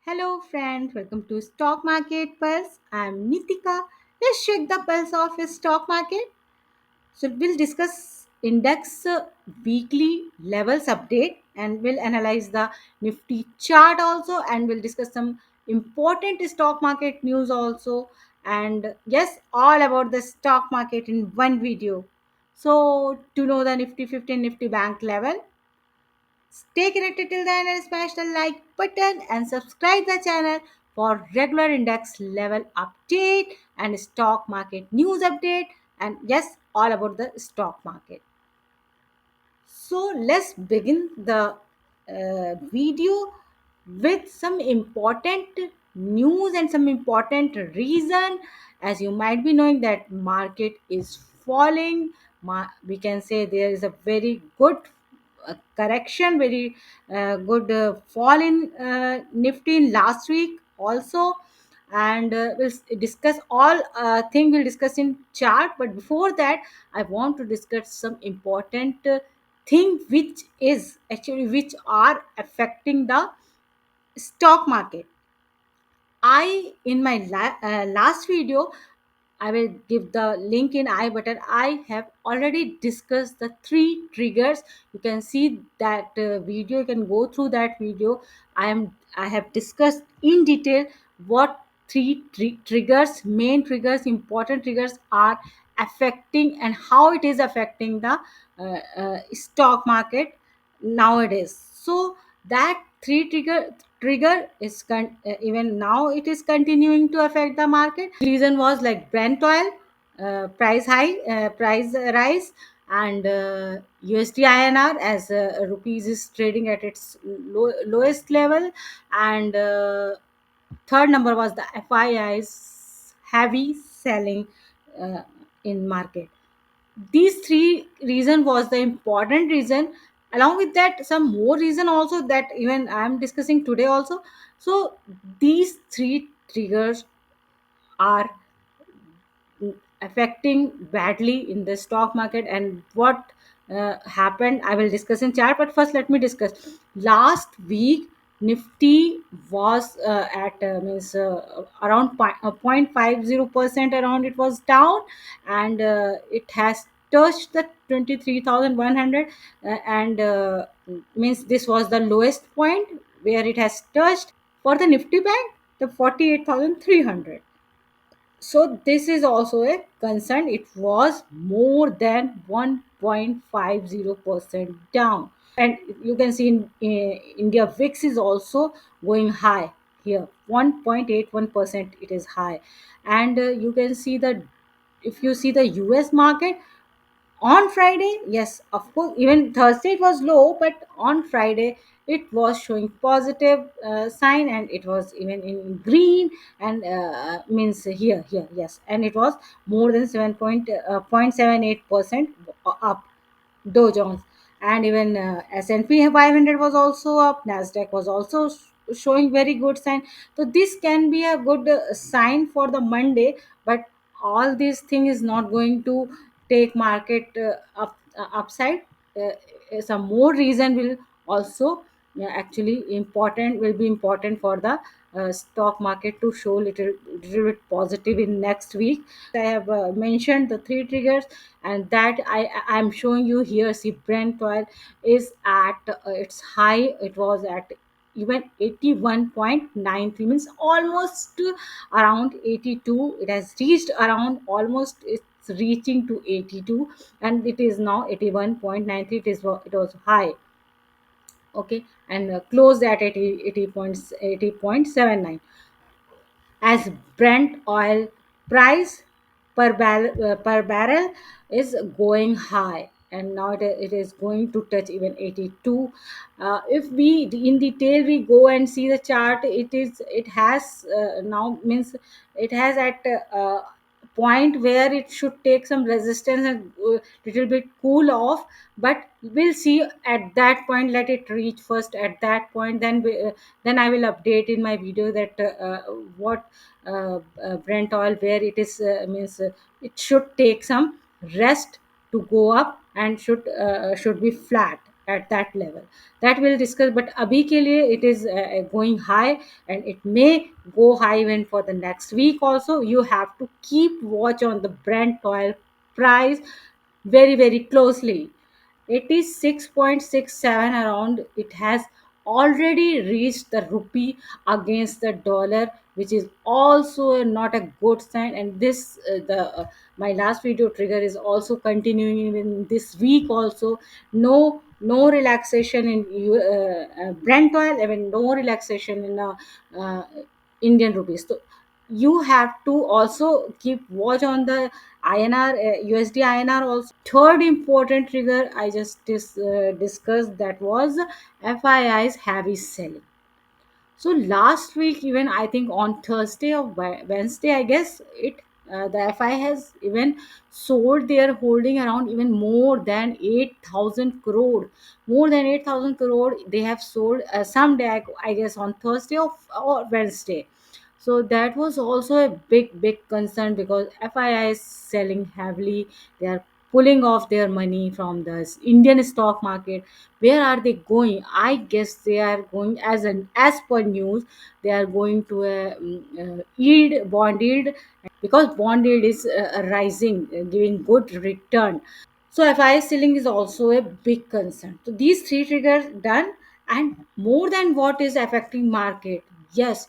Hello, friends. Welcome to Stock Market Pulse. I'm Nitika. Let's check the pulse of a stock market. So we'll discuss index weekly levels update, and we'll analyze the Nifty chart also, and we'll discuss some important stock market news also, and yes, all about the stock market in one video. So to know the Nifty 50 Nifty bank level, stay connected till then and smash the like button and subscribe the channel for regular index level update and stock market news update, and yes, all about the stock market. So let's begin the video with some important news and some important reason. As you might be knowing that market is falling, we can say there is a very good correction, very good fall in Nifty in last week also, and discuss all thing we'll discuss in chart. But before that, I want to discuss some important thing which is actually which are affecting the stock market. I in my last video, I will give the link in I button. I have already discussed the three triggers. You can see that video. You can go through that video. I have discussed in detail what triggers, main triggers, important triggers are affecting, and how it is affecting the stock market nowadays. So that trigger is even now it is continuing to affect the market. Reason was like Brent oil price rise, and USD INR, as rupees is trading at its lowest level, and third number was the FII's heavy selling uh, in market. These three reason was the important reason. Along with that, some more reason also that even I am discussing today also. So these three triggers are affecting badly in the stock market, and what happened I will discuss in chart. But first let me discuss last week. Nifty was at means around 0.50% around, it was down, and it has touched the 23,100, and means this was the lowest point where it has touched. For the Nifty bank, the 48,300. So this is also a concern. It was more than 1.50% down, and you can see in India VIX is also going high here. 1.81% it is high, and you can see the, if you see the US market on Friday, yes, of course, even Thursday it was low, but on Friday it was showing positive sign, and it was even in green, and means here, yes, and it was more than 0.78% up. Dow Jones, and even S&P 500 was also up. Nasdaq was also showing very good sign. So this can be a good sign for the Monday, but all these thing is not going to take market upside. Some more reason will also actually important, will be important for the stock market to show little bit positive in next week. I have mentioned the three triggers, and that I'm showing you here. See, Brent oil is at its high. It was at even 81.93, means almost around 82. It has reached around, almost it's reaching to 82, and it is now 81.93. It was high, okay, and closed at 80.79, as Brent oil price per barrel is going high, and now it is going to touch even 82. If we in detail we go and see the chart, it has now, means it has at point where it should take some resistance and little bit cool off. But we'll see at that point, let it reach first at that point, then I will update in my video that what Brent oil, where it is means it should take some rest to go up, and should be flat. at that level. That we'll discuss, but abhi ke liye it is going high, and it may go high even for the next week also. You have to keep watch on the Brent oil price very very closely. It is 6.67 around. It has already reached the rupee against the dollar, which is also not a good sign. And this the my last video trigger is also continuing in this week also. No relaxation in Brent oil, even no relaxation in uh, Indian rupees. So you have to also keep watch on the INR, USD INR also. Third important trigger I just discussed, that was FII's heavy selling. So last week, even I think on Thursday or Wednesday, I guess it the FI has even sold their holding around even more than 8,000 crore. More than 8,000 crore they have sold someday, I guess on Thursday or Wednesday. So that was also a big concern, because FII is selling heavily. They are pulling off their money from the Indian stock market. Where are they going? I guess they are going, as per news, they are going to a yield, bond yield, because bond yield is rising, giving good return. So FI ceiling is also a big concern. So these three triggers done, and more than what is affecting market, yes,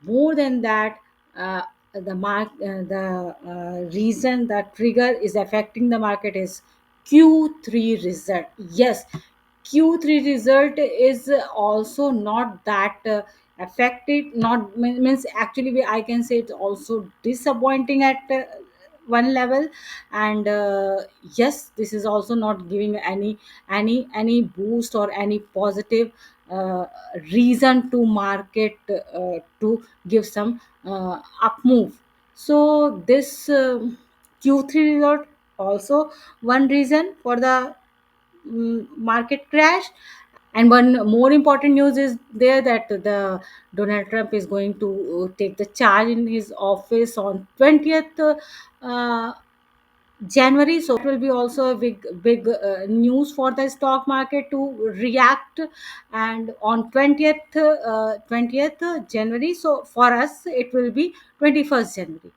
more than that, the reason that trigger is affecting the market is Q3 result. Yes, Q3 result is also not that affected. Not means actually I can say it's also disappointing at one level. And yes, this is also not giving any boost or any positive uh, reason to market to give some up move. So this Q3 result also one reason for the market crash. And one more important news is there, that the Donald Trump is going to take the charge in his office on 20th January. So it will be also a big news for the stock market to react. And on 20th January, so for us it will be 21st January.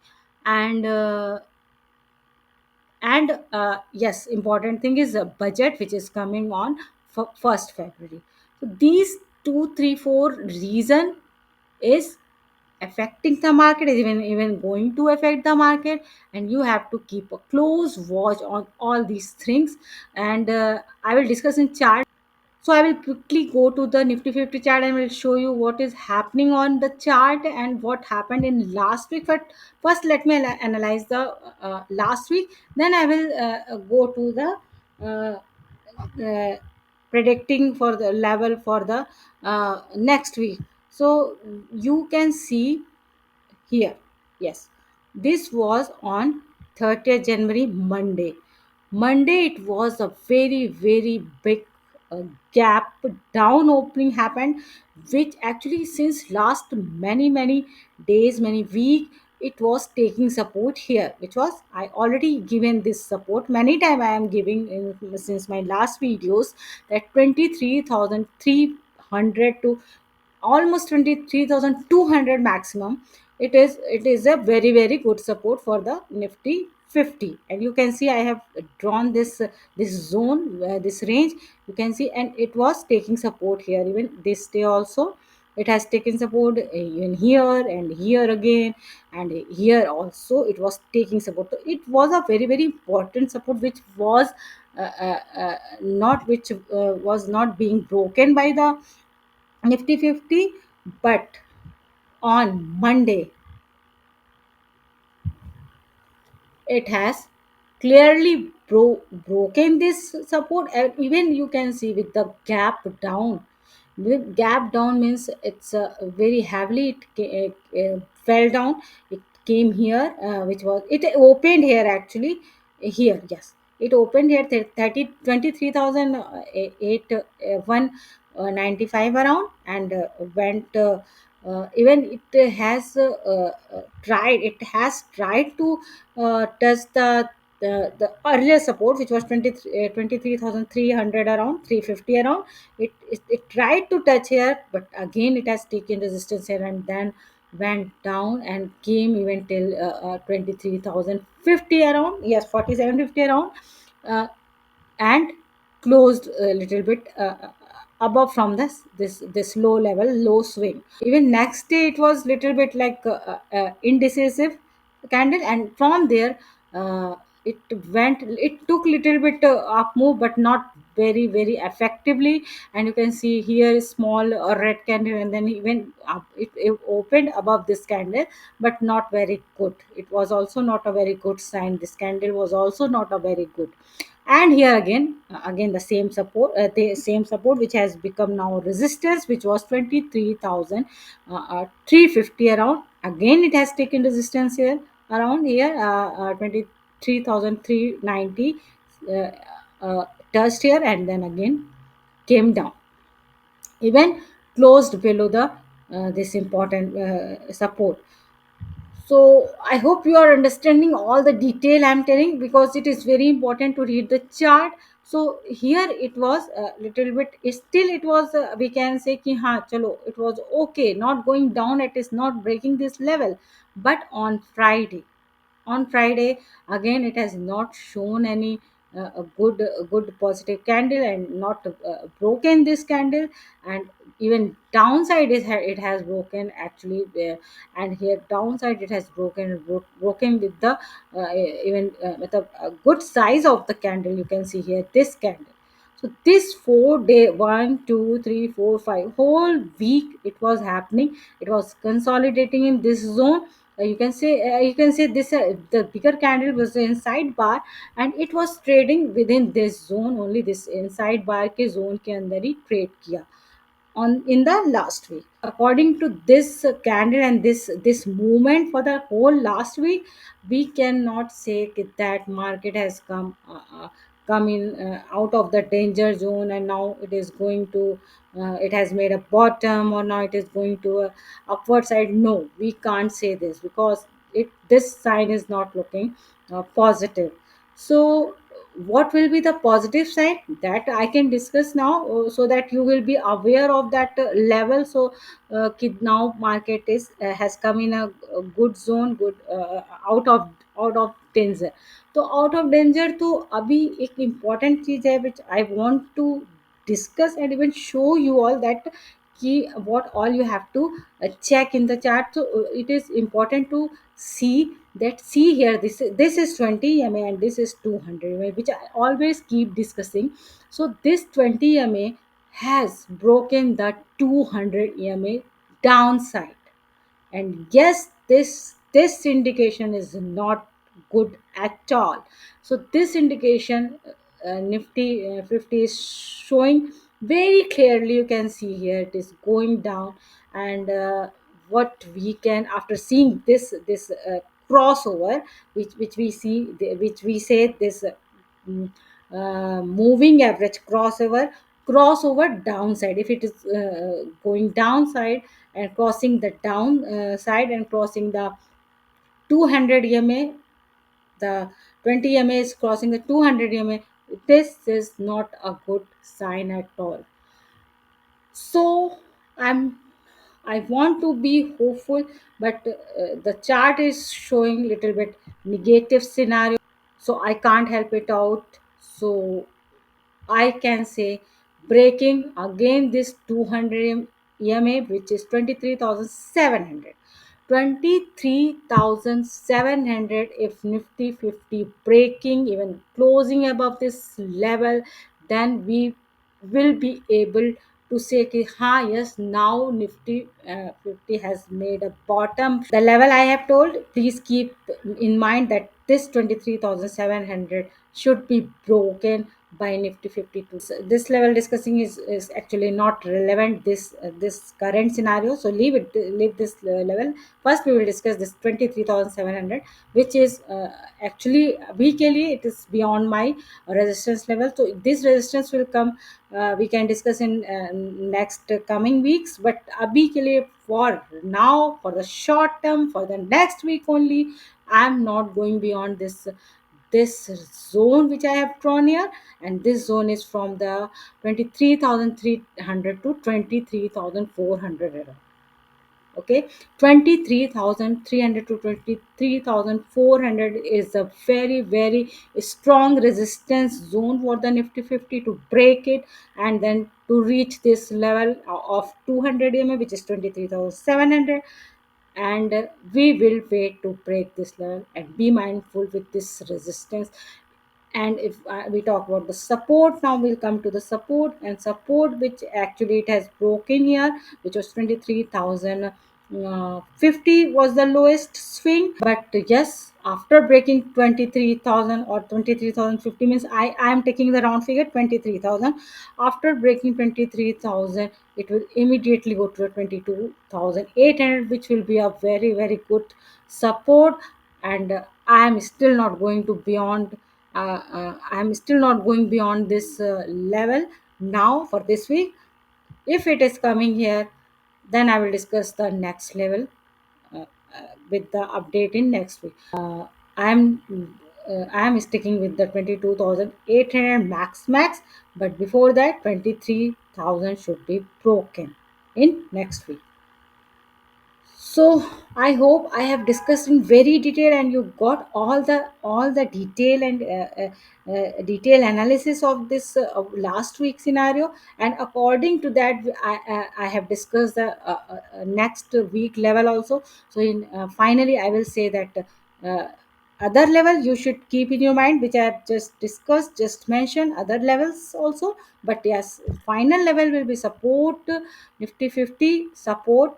And yes, important thing is a budget which is coming on for 1st February. So these 2 3 4 reason is affecting the market, is even going to affect the market. And you have to keep a close watch on all these things. And I will discuss in chart. So I will quickly go to the Nifty 50 chart and will show you what is happening on the chart and what happened in last week. But first, let me analyze the last week. Then I will go to the predicting for the level for the next week. So you can see here, yes, this was on 30th January, Monday. It was a very big gap down opening happened, which actually since last many days, many week, it was taking support here, which was I already given this support many time. I am giving since my last videos, that 23,300 to almost 23,200 maximum. It is a very good support for the Nifty 50. And you can see I have drawn this zone, this range, you can see. And it was taking support here even this day also. It has taken support even here and here again, and here also it was taking support. So it was a very important support, which was not which was not being broken by the Nifty 50. But on Monday, it has clearly broken this support. And even you can see with the gap down. With gap down means it's very heavily fell down. It came here, which was it opened here actually. Here, yes, it opened here 195 around, and went even it has tried to touch the the earlier support, which was 23,300, around 350 around. It tried to touch here, but again it has taken resistance here and then went down and came even till 23,050 around, yes, 4750 around, uh, and closed a little bit above from this low swing. Even next day it was little bit like indecisive candle, and from there uh, it took little bit up move, but not very effectively. And you can see here is small red candle, and then even it opened above this candle, but not very good. It was also not a very good sign. This candle was also not a very good. And here again the same support which has become now resistance, which was 23,350 around. Again it has taken resistance here, around here, 23,390, uh, touched here and then again came down, even closed below the this important support. So I hope you are understanding all the detail I'm telling, because it is very important to read the chart. So here it was a little bit, still it was we can say ki ha chalo, it was okay, not going down, it is not breaking this level. But on Friday again it has not shown any a good positive candle, and not broken this candle. And even downside it has broken actually, and here downside it has broken with the even with a good size of the candle. You can see here this candle. So this 4 day, 1 2 3 4 5 whole week it was happening, it was consolidating in this zone. You can say this the bigger candle was the inside bar, and it was trading within this zone only, this inside bar के zone के अंदर ही trade किया on in the last week. According to this candle and this movement for the whole last week, we cannot say that market has come in out of the danger zone, and now it is going to it has made a bottom, or now it is going to a upward side. No, we can't say this, because this sign is not looking positive. So what will be the positive side, that I can discuss now, so that you will be aware of that level. So now market is has come in a good zone, good out of danger. तो out of danger तो अभी एक important चीज है which I want to discuss and even show you all that key what all you have to check in the chart. So it is important to see that, see here, this is 20 ma and this is 200 ma, which I always keep discussing. So this 20 ma has broken the 200 ma downside, and yes, this indication is not good at all. So this indication, nifty 50 is showing very clearly. You can see here it is going down. And what we can, after seeing this crossover, which we see, which we say this mm, moving average crossover downside, if it is going downside and crossing the down side and crossing the 200 ma, the 20 ma is crossing the 200 ma, this is not a good sign at all. So I want to be hopeful, but the chart is showing little bit negative scenario, so I can't help it out. So I can say breaking again this 200 EMA, which is 23,700. 23,700, if Nifty 50 breaking, even closing above this level, then we will be able to say कि हाँ, yes, now Nifty 50 has made a bottom. The level I have told, please keep in mind that this 23,700 should be broken by Nifty 52. So this level discussing is actually not relevant this current scenario. So leave this level. First we will discuss this 23,700, which is actually weekly it is beyond my resistance level. So this resistance will come, we can discuss in next coming weeks. But abhi ke liye, for now, for the short term, for the next week only, I am not going beyond this this zone which I have drawn here, and this zone is from the 23,300 to 23,400 era. Okay, 23,300 to 23,400 is a very very strong resistance zone for the Nifty 50 to break it, and then to reach this level of 200 EMA, which is 23,700. And we will wait to break this level, and be mindful with this resistance. And if we talk about the support, now we'll come to the support, and support which actually it has broken here, which was 23,050 was the lowest swing. But yes, after breaking 23,000 or 23,050, means I am taking the round figure 23,000. After breaking 23,000, it will immediately go to 22,800, which will be a very very good support. And I am still not going to beyond I'm still not going beyond this level now for this week. If it is coming here, then I will discuss the next level with the update in next week. I'm I'm sticking with the 22,800 max, but before that 23,000 should be broken in next week. So I hope I have discussed in very detail, and you got all the detail and detail analysis of this last week scenario. And according to that, I have discussed the next week level also. So in finally I will say that uh, other level you should keep in your mind, which I have just discussed, just mentioned other levels also. But yes, final level will be support, Nifty 50 support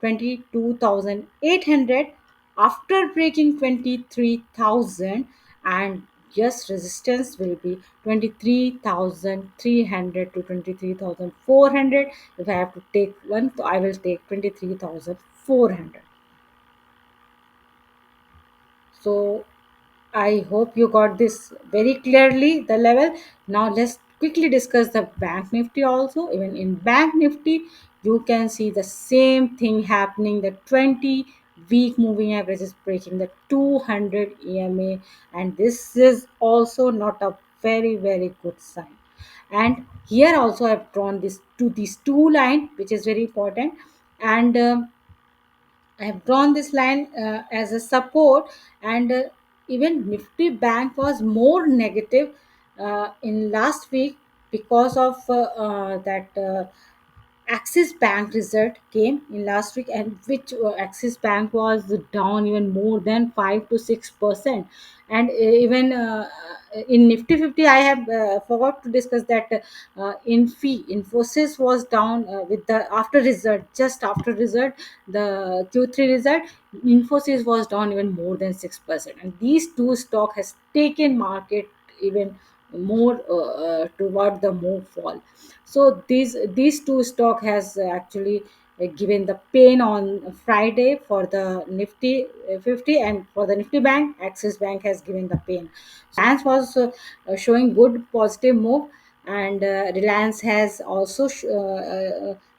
22,800 after breaking 23,000. And yes, resistance will be 23,300 to 23,400. If I have to take one, I will take 23,400. So I hope you got this very clearly, the level. Now let's quickly discuss the Bank Nifty also. Even in Bank Nifty, you can see the same thing happening. The 20-week moving average is breaking the 200 EMA, and this is also not a very very good sign. And here also I've drawn this to these two line, which is very important. And I have drawn this line as a support. And even Nifty Bank was more negative in last week because of that Axis Bank result came in last week, and which Axis Bank was down even more than 5 to 6%. And even in Nifty 50, I have forgot to discuss that Infosys was down with the after result, just after result, the Q3 result. Infosys was down even more than 6%, and these two stock has taken market even more toward the more fall. So these two stock has actually given the pain on Friday for the Nifty 50, and for the Nifty Bank, Axis Bank has given the pain. Reliance was showing good positive move, and Reliance has also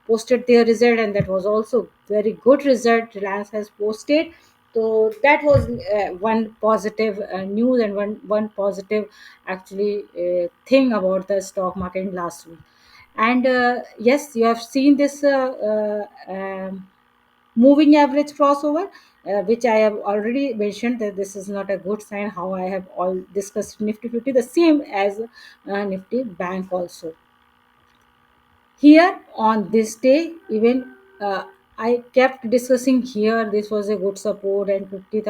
posted their result, and that was also very good result Reliance has posted. So that was one positive news, and one positive actually thing about the stock market in last week. And yes, you have seen this moving average crossover, which I have already mentioned that this is not a good sign. How I have all discussed Nifty 50, the same as Nifty Bank also. Here on this day, even I kept discussing here this was a good support and 50,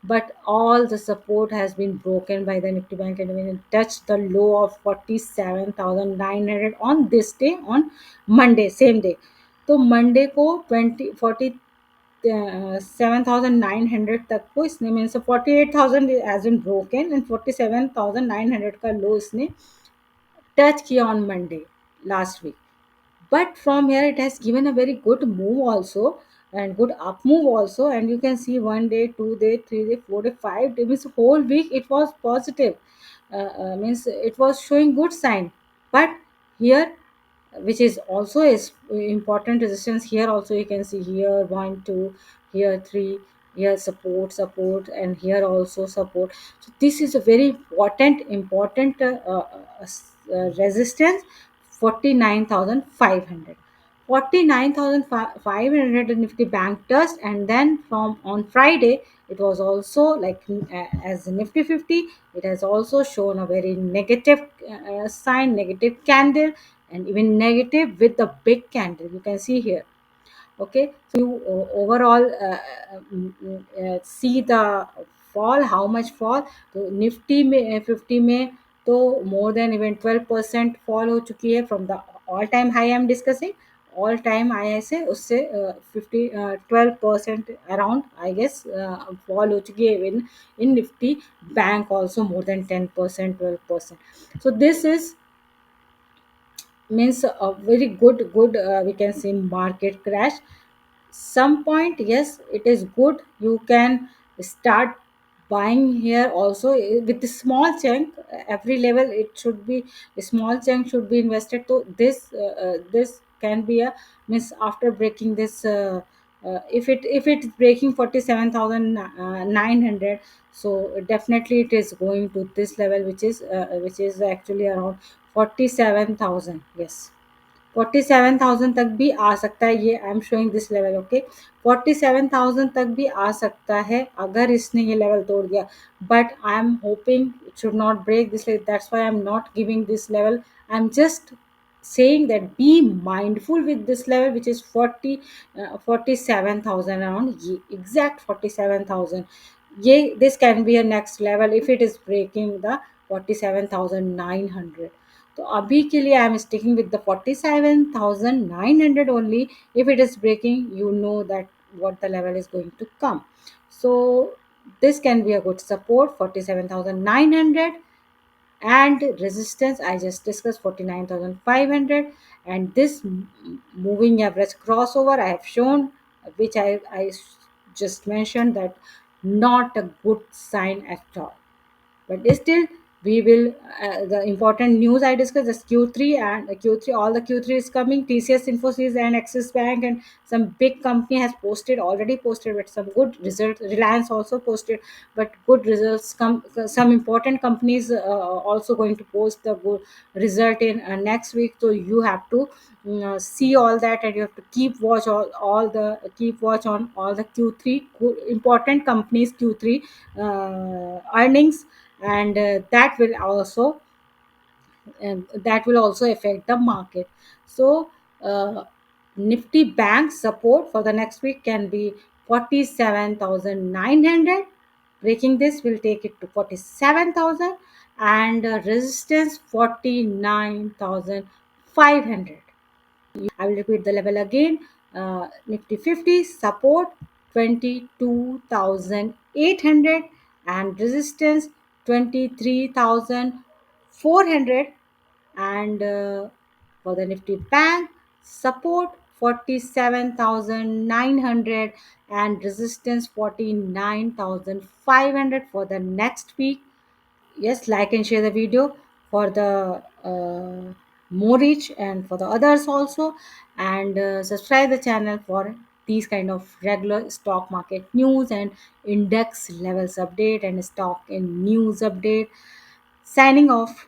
but all the support has been broken by the Nifty Bank, and even it touched the low of 47,900 on this day, on Monday, same day. तो Monday को 7,900 तक को इसने, means 48,000 has been broken, and 47,900 का लो इसने touch किया on Monday last week. But from here it has given a very good move also, and good up move also. And you can see 1 day, 2 day, 3 day, 4 day, 5 day, means whole week it was positive. Means it was showing good sign. But here, which is also is important resistance, here also you can see here 1 2, here 3, here support, and here also support. So this is a very important resistance. 49,500, 49,500 Nifty bank touched, and then from on Friday it was also like as Nifty 50, it has also shown a very negative sign, negative candle, and even negative with the big candle you can see here. Okay, so you overall see the fall, how much fall. तो Nifty में 50 में तो more than even 12% fall हो चुकी है from the all time high I am discussing, all time high से उससे 12% around I guess fall हो चुकी है even in Nifty bank also more than 10%, 12%. So this is means a very good we can say market crash. Some point yes it is good, you can start buying here also with the small chunk. Every level it should be a small chunk should be invested. So this can be a means after breaking this if it's breaking 47,900, so definitely it is going to this level which is actually around 47,000. yes, 47,000 तक भी आ सकता है ये, I am showing this level. Okay, 47,000 तक भी आ सकता है अगर इसने ये लेवल तोड़ दिया, but I am hoping it should not break this level. That's why I am not giving this level. I am just saying that be mindful with this level which is 47,000 around, exact 47,000. ये this can be a next level if it is breaking the 47,900. तो अभी के लिए I am sticking with the 47,900 only. If it is breaking you know that what the level is going to come. So this can be a good support 47,900, and resistance I just discussed 49,500. And this moving average crossover I have shown, which I just mentioned that not a good sign at all. But still we will the important news I discussed is Q3, and Q3 all the Q3 is coming. TCS, Infosys and Axis Bank and some big company has posted, already posted with some good results. Reliance also posted but good results. Some important companies also going to post the good result in next week. So you have to see all that, and you have to keep watch all the keep watch on all the Q3 important companies Q3 earnings. And that will also affect the market. So Nifty bank support for the next week can be 47,900. Breaking this will take it to 47,000, and resistance 49,500. I will repeat the level again. Nifty 50 support 22,800, and resistance 23,400. And for the Nifty bank support 47,900, and resistance 49,500 for the next week. Yes, like and share the video for the more reach and for the others also. And subscribe the channel for these kind of regular stock market news and index levels update and stock in news update. Signing off.